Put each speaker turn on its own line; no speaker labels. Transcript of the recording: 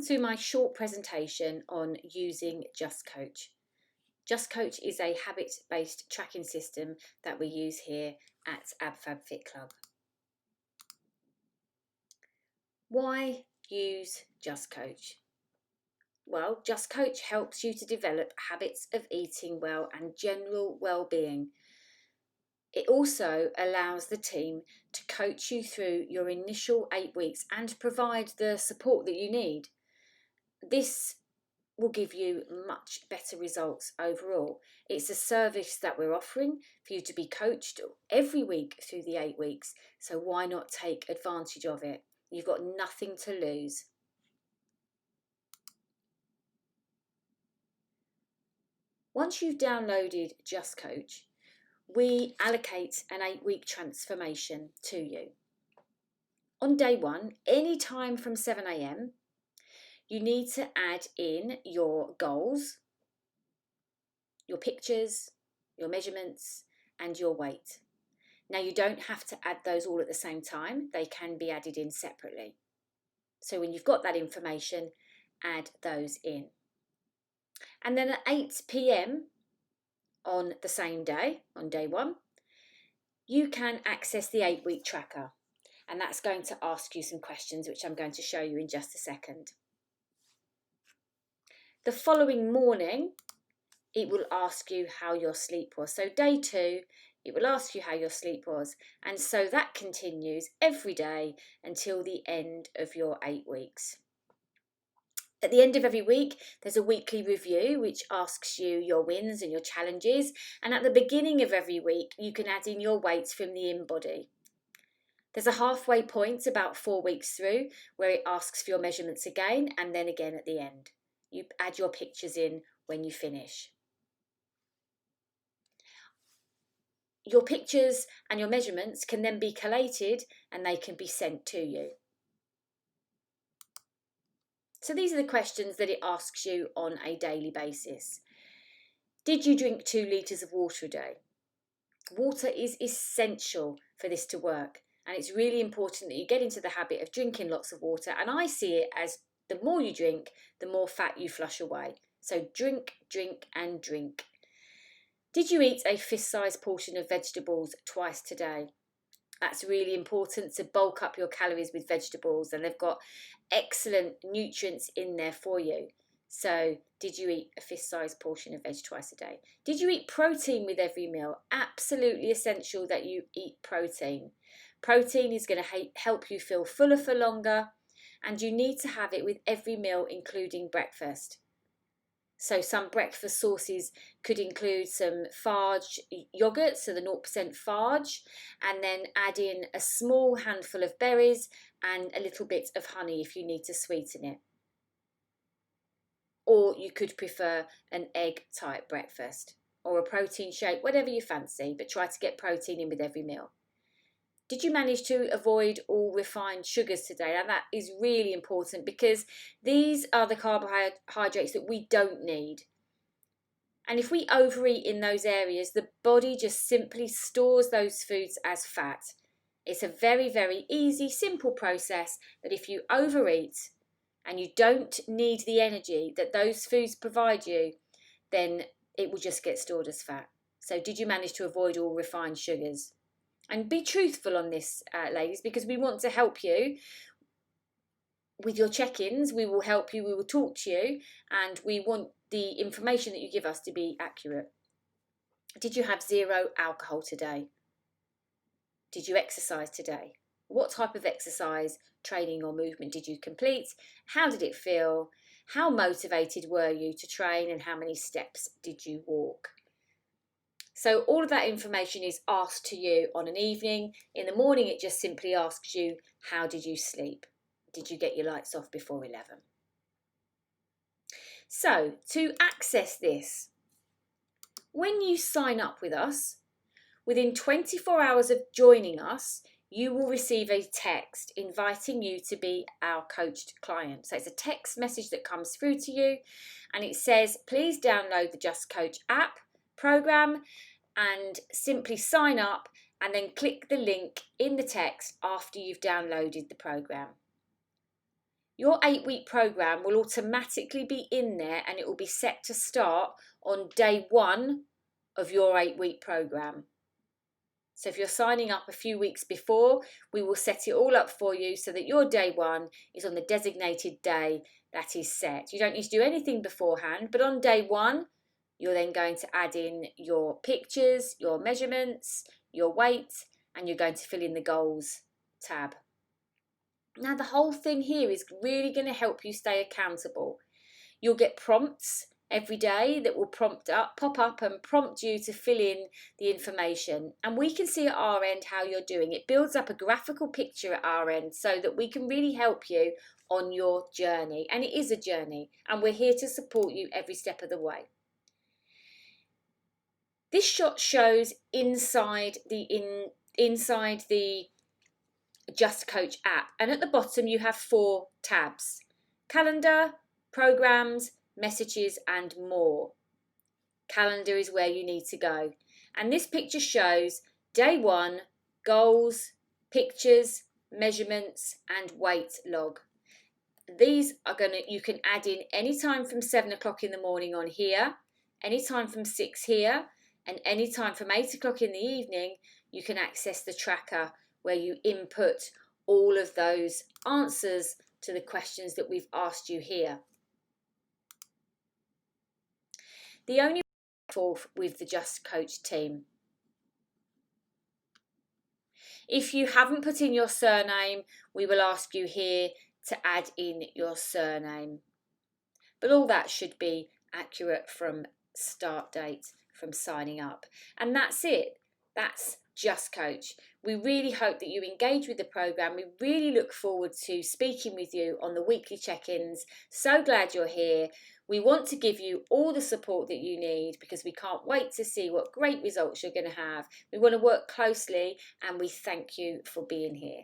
To my short presentation on using JustCoach. JustCoach is a habit-based tracking system that we use here at AbFab Fit Club. Why use JustCoach? Well, JustCoach helps you to develop habits of eating well and general well-being. It also allows the team to coach you through your initial 8 weeks and provide the support that you need. This will give you much better results overall. It's a service that we're offering for you to be coached every week through the 8 weeks, so why not take advantage of it? You've got nothing to lose. Once you've downloaded JustCoach, we allocate an 8-week transformation to you. On day 1, any time from 7 a.m, you need to add in your goals, your pictures, your measurements, and your weight. Now, you don't have to add those all at the same time. They can be added in separately. So when you've got that information, add those in. And then at 8 p.m. on the same day, on day 1, you can access the 8-week tracker. And that's going to ask you some questions, which I'm going to show you in just a second. The following morning, it will ask you how your sleep was. So day 2, it will ask you how your sleep was. And so that continues every day until the end of your 8 weeks. At the end of every week, there's a weekly review which asks you your wins and your challenges. And at the beginning of every week, you can add in your weights from the in-body. There's a halfway point about 4 weeks through where it asks for your measurements again and then again at the end. You add your pictures in when you finish. Your pictures and your measurements can then be collated and they can be sent to you. So these are the questions that it asks you on a daily basis. Did you drink 2 litres of water a day? Water is essential for this to work, and it's really important that you get into the habit of drinking lots of water, and I see it as the more you drink, the more fat you flush away. So drink, drink and drink. Did you eat a fist-sized portion of vegetables twice today? That's really important to bulk up your calories with vegetables, and they've got excellent nutrients in there for you. So did you eat a fist-sized portion of veg twice a day? Did you eat protein with every meal? Absolutely essential that you eat protein. Protein is going to help you feel fuller for longer, and you need to have it with every meal, including breakfast. So some breakfast sources could include some Farge yogurt, so the 0% Farge, and then add in a small handful of berries and a little bit of honey if you need to sweeten it. Or you could prefer an egg type breakfast or a protein shake, whatever you fancy, but try to get protein in with every meal. Did you manage to avoid all refined sugars today? Now that is really important because these are the carbohydrates that we don't need. And if we overeat in those areas, the body just simply stores those foods as fat. It's a very, very easy, simple process that if you overeat and you don't need the energy that those foods provide you, then it will just get stored as fat. So did you manage to avoid all refined sugars? And be truthful on this, ladies, because we want to help you with your check-ins. We will help you, we will talk to you, and we want the information that you give us to be accurate. Did you have 0 alcohol today? Did you exercise today? What type of exercise, training or movement did you complete? How did it feel? How motivated were you to train, and how many steps did you walk? So all of that information is asked to you on an evening. In the morning, it just simply asks you, how did you sleep? Did you get your lights off before 11? So to access this, when you sign up with us, within 24 hours of joining us, you will receive a text inviting you to be our coached client. So it's a text message that comes through to you, and it says, please download the JustCoach app program and simply sign up, and then click the link in the text after you've downloaded the program. Your 8-week program will automatically be in there, and it will be set to start on day 1 of your 8-week program. So if you're signing up a few weeks before, we will set it all up for you so that your day 1 is on the designated day that is set. You don't need to do anything beforehand, but on day 1, you're then going to add in your pictures, your measurements, your weight, and you're going to fill in the goals tab. Now, the whole thing here is really going to help you stay accountable. You'll get prompts every day that will pop up and prompt you to fill in the information. And we can see at our end how you're doing. It builds up a graphical picture at our end so that we can really help you on your journey. And it is a journey, and we're here to support you every step of the way. This shot shows inside the JustCoach app, and at the bottom you have 4 tabs: calendar, programs, messages, and more. Calendar is where you need to go, and this picture shows day 1, goals, pictures, measurements, and weight log. These are you can add in any time from 7 o'clock in the morning on here, any time from 6 here, and any time from 8 o'clock in the evening. You can access the tracker where you input all of those answers to the questions that we've asked you here. The only forth with the JustCoach team. If you haven't put in your surname, we will ask you here to add in your surname. But all that should be accurate from start date, from signing up. And that's it. That's JustCoach. We really hope that you engage with the program. We really look forward to speaking with you on the weekly check-ins. So glad you're here. We want to give you all the support that you need because we can't wait to see what great results you're going to have. We want to work closely, and we thank you for being here.